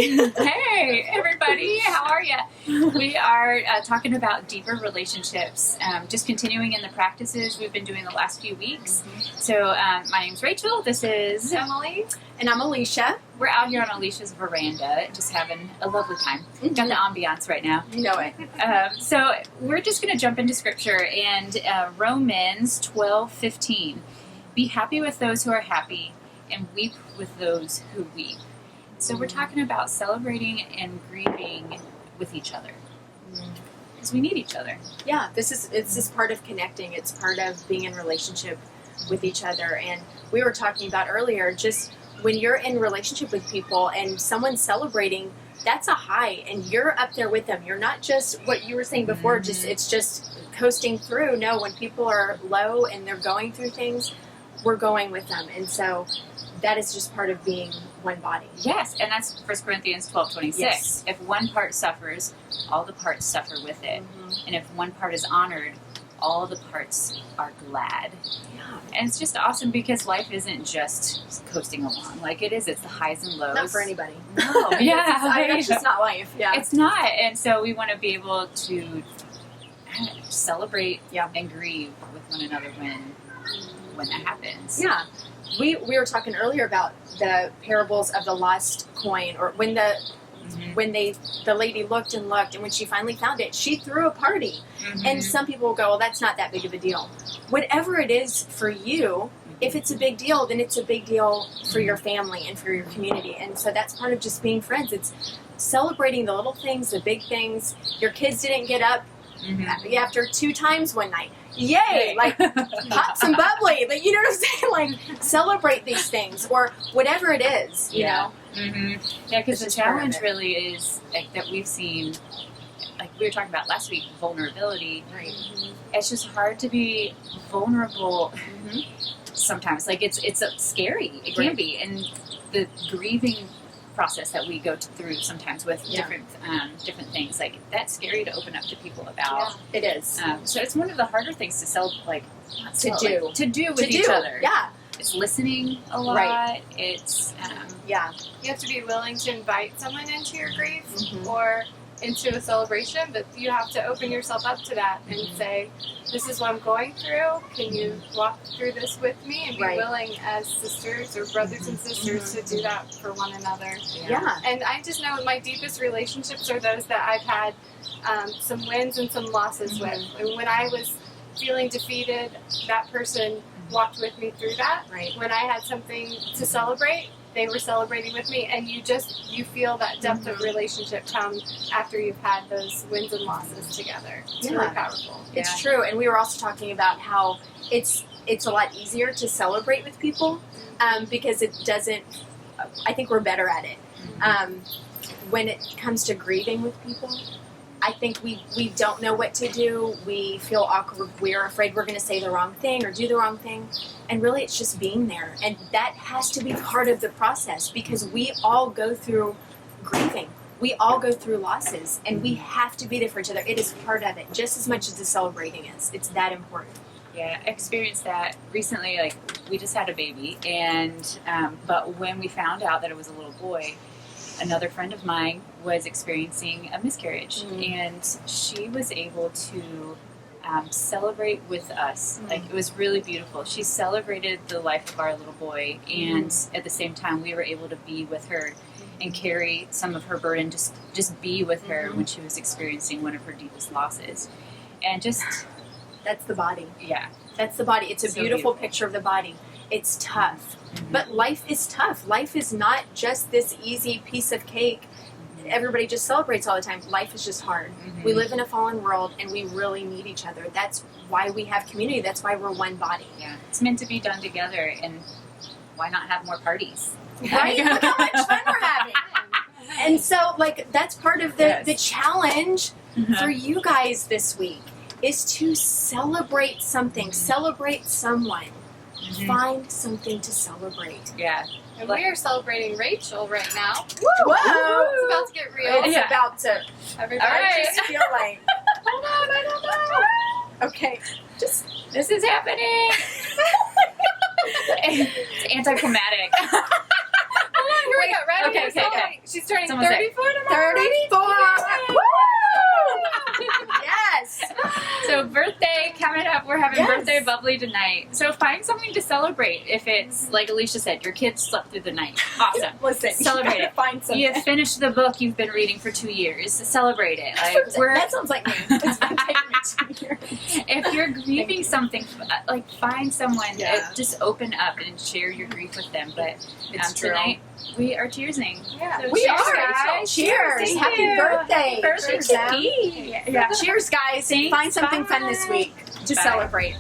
Hey, everybody. How are you? We are talking about deeper relationships, just continuing in the practices we've been doing the last few weeks. So my name's Rachel. This is Emily. And I'm Alicia. We're out here on Alicia's veranda, just having a lovely time. Got the ambiance right now. You know it. So we're just going to jump into Scripture and Romans 12:15. Be happy with those who are happy, and weep with those who weep. So we're talking about celebrating and grieving with each other, because we need each other. Yeah, it's part of connecting. It's part of being in relationship with each other. And we were talking about earlier, just when you're in relationship with people and someone's celebrating, that's a high, and you're up there with them. You're not just what you were saying before. It's just coasting through. No, when people are low and they're going through things, we're going with them. And so that is just part of being one body. Yes, and that's 1 Corinthians 12:26. Yes. If one part suffers, all the parts suffer with it. And if one part is honored, all the parts are glad. Yeah. And it's just awesome because life isn't just coasting along. Like it is, it's the highs and lows. Not for anybody. No. That's just not life. Yeah. It's not. And so we want to be able to celebrate and grieve with one another when that happens. Yeah. We were talking earlier about the parables of the lost coin, or when the lady looked and looked, and when she finally found it, she threw a party. And some people will go, well, that's not that big of a deal. Whatever it is for you, if it's a big deal, then it's a big deal for your family and for your community. And so that's part of just being friends. It's celebrating the little things, the big things. Your kids didn't get up after 2 times one night. Yay! Like, pop some bubbly. Like, you know what I'm saying? Like, celebrate these things, or whatever it is, you know? Yeah, because the challenge really is, like, that we've seen, like we were talking about last week, vulnerability. Right. It's just hard to be vulnerable sometimes. Like, it's scary. It can be. And the grieving process that we go through sometimes with different things, like that's scary to open up to people about. Yeah, it is. So it's one of the harder things to do with each do. other. Yeah, it's listening a lot. Right. It's you have to be willing to invite someone into your grief or into a celebration, but you have to open yourself up to that and say, this is what I'm going through. Can you walk through this with me? And be willing as sisters or brothers and sisters to do that for one another. Yeah. And I just know my deepest relationships are those that I've had some wins and some losses with. And when I was feeling defeated, that person walked with me through that. Right. When I had something to celebrate, they were celebrating with me, and you feel that depth of relationship come after you've had those wins and losses together. It's really powerful. It's true. And we were also talking about how it's a lot easier to celebrate with people because it doesn't, I think we're better at it. When it comes to grieving with people, I think we don't know what to do. We feel awkward. We're afraid we're going to say the wrong thing or do the wrong thing. And really, it's just being there. And that has to be part of the process, because we all go through grieving. We all go through losses, and we have to be there for each other. It is part of it, just as much as the celebrating is. It's that important. Yeah, I experienced that recently. Like, we just had a baby, and but when we found out that it was a little boy, another friend of mine was experiencing a miscarriage, and she was able to celebrate with us. Like, it was really beautiful. She celebrated the life of our little boy, and at the same time, we were able to be with her and carry some of her burden, just be with her when she was experiencing one of her deepest losses. And just... That's the body. Yeah. That's the body. It's a So beautiful picture of the body. It's tough. But life is tough. Life is not just this easy piece of cake everybody just celebrates all the time. Life is just hard. We live in a fallen world, and we really need each other. That's why we have community. That's why we're one body. Yeah. It's meant to be done together, and why not have more parties? Right? Look how much fun we're having. And so, like, that's part of the challenge for you guys this week, is to celebrate something, celebrate someone, find something to celebrate. Yeah. And we are celebrating Rachel right now. Whoa! It's about to get real. It's about to. Everybody. All right. I just feel like, hold on, I don't know. Okay, This is happening. It's anticlimactic. Hurry up, ready? Okay, okay, okay. She's turning Someone say 34 tomorrow. 34! Woo! Yes! So birthday coming up. We're having Yes. birthday bubbly tonight. So find something to celebrate. If it's like Alicia said, your kids slept through the night. Awesome. Listen, Celebrate you gotta it. find something. You finished the book you've been reading for 2 years. Celebrate it. Like That sounds like me. It's been taking me 2 years. if you're grieving something, like find someone. Yeah. Just open up and share your grief with them. But It's true. tonight we are tearsing. Yeah. So We cheers, are. guys. Cheers. Thank Happy you. birthday. Happy birthday Cheers, to Em. me. Yeah. Cheers, guys. Thanks. Find something fun this Bye. week to Bye. celebrate.